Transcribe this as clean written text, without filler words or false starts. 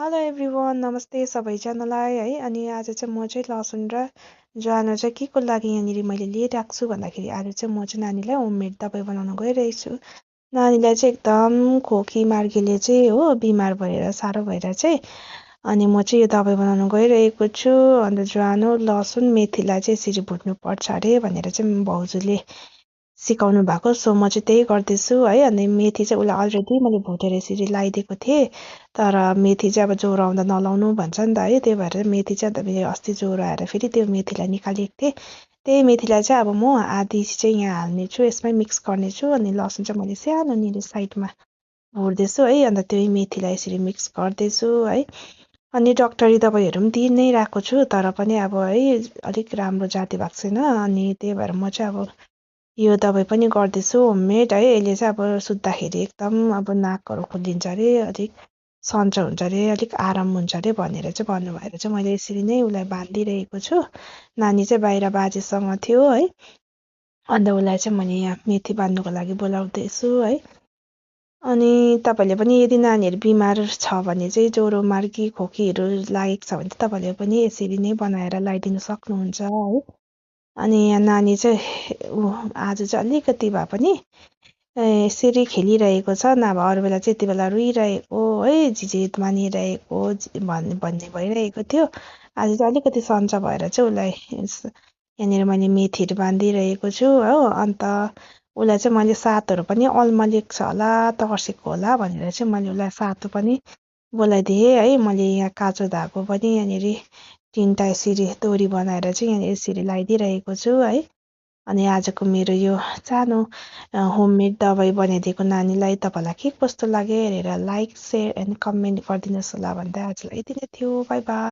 Hello everyone नमस्ते सबैजनालाई है। अनि आज चाहिँ म चाहिँ लसुन र ज्वानो चाहिँ के को लागि यहाँनिर मैले लिइरहेको छु भन्दाखेरि आज चाहिँ म चाहिँ नानीलाई होममेड दबाई बनाउन गइरहेको छु। नानीलाई चाहिँ एकदम खोकी मार्गीले चाहिँ हो बिमार भएर साह्रो भएर चाहिँ अनि म चाहिँ यो दबाई बनाउन गइरहेको छु। अन्त ज्वानो लसुन मेथीलाई चाहिँ यसरी भुट्नुपर्छ अरे भनेर चाहिँ भाउजूले सिकाउनु भएको। सो म चाहिँ त्यही गर्दैछु है। अनि मेथी चाहिँ उसलाई अलरेडी मैले भुटेर यसरी लगाइदिएको थिएँ। तर मेथी चाहिँ अब ज्वरो आउँदा नलाउनु भन्छ नि त है। त्यही भएर मेथी चाहिँ अन्त मैले अस्ति ज्वरो आएर फेरि त्यो मेथीलाई निकालेको थिएँ। त्यही मेथीलाई चाहिँ अब म आधी चाहिँ यहाँ हाल्नेछु, यसमै मिक्स गर्नेछु। अनि लसुन चाहिँ मैले सानोनिर साइडमा भुट्दैछु है। अन्त त्यही मेथीलाई यसरी मिक्स गर्दैछु है। अनि डक्टरी दबाईहरू पनि दिइ नै रहेको छु, तर पनि अब है अलिक राम्रो जाती भएको छैन। अनि त्यही भएर म चाहिँ अब यो दबाई पनि गर्दैछु होममेड है। यसले चाहिँ अब सुत्दाखेरि एकदम अब नाकहरू खोलिन्छ अरे, अलिक सन्चो हुन्छ अरे, अलिक आराम हुन्छ अरे भनेर चाहिँ भन्नुभएर चाहिँ मैले यसरी नै उसलाई बाँधिरहेको छु। नानी चाहिँ बाहिर बाजेसँग थियो है। अन्त उसलाई चाहिँ मैले यहाँ मेथी बाँध्नुको लागि बोलाउँदैछु है। अनि तपाईँले पनि यदि नानीहरू बिमार छ भने चाहिँ ज्वरो मार्गी खोकीहरू लागेको छ भने चाहिँ तपाईँले पनि यसरी नै बनाएर लगाइदिनु सक्नुहुन्छ है। अनि यहाँ नानी चाहिँ आज चाहिँ अलिकति भए पनि यसरी खेलिरहेको छ, नभए अरू बेला चाहिँ यति बेला रोइरहेको है, झिझित मानिरहेको भन्ने भइरहेको थियो। आज चाहिँ अलिकति सन्चो भएर चाहिँ उसलाई यहाँनिर मैले मेथीहरू बाँधिरहेको छु हो। अन्त उसलाई चाहिँ मैले सातहरू पनि अल्मलिएको छ होला, तर्सेको होला भनेर चाहिँ मैले उसलाई सातो पनि बोलाइदिएँ है। मैले यहाँ काँचो धागो पनि यहाँनिर 3टा यसरी डोरी बनाएर चाहिँ यहाँनिर यसरी लगाइदिइरहेको छु है। अनि आजको मेरो यो सानो होममेड दबाई बनाइदिएको नानीलाई तपाईँलाई के कस्तो लाग्यो हेरेर लाइक, सेयर एन्ड कमेन्ट गरिदिनुहोस् होला भन्दै आजलाई यति नै थियो। By by.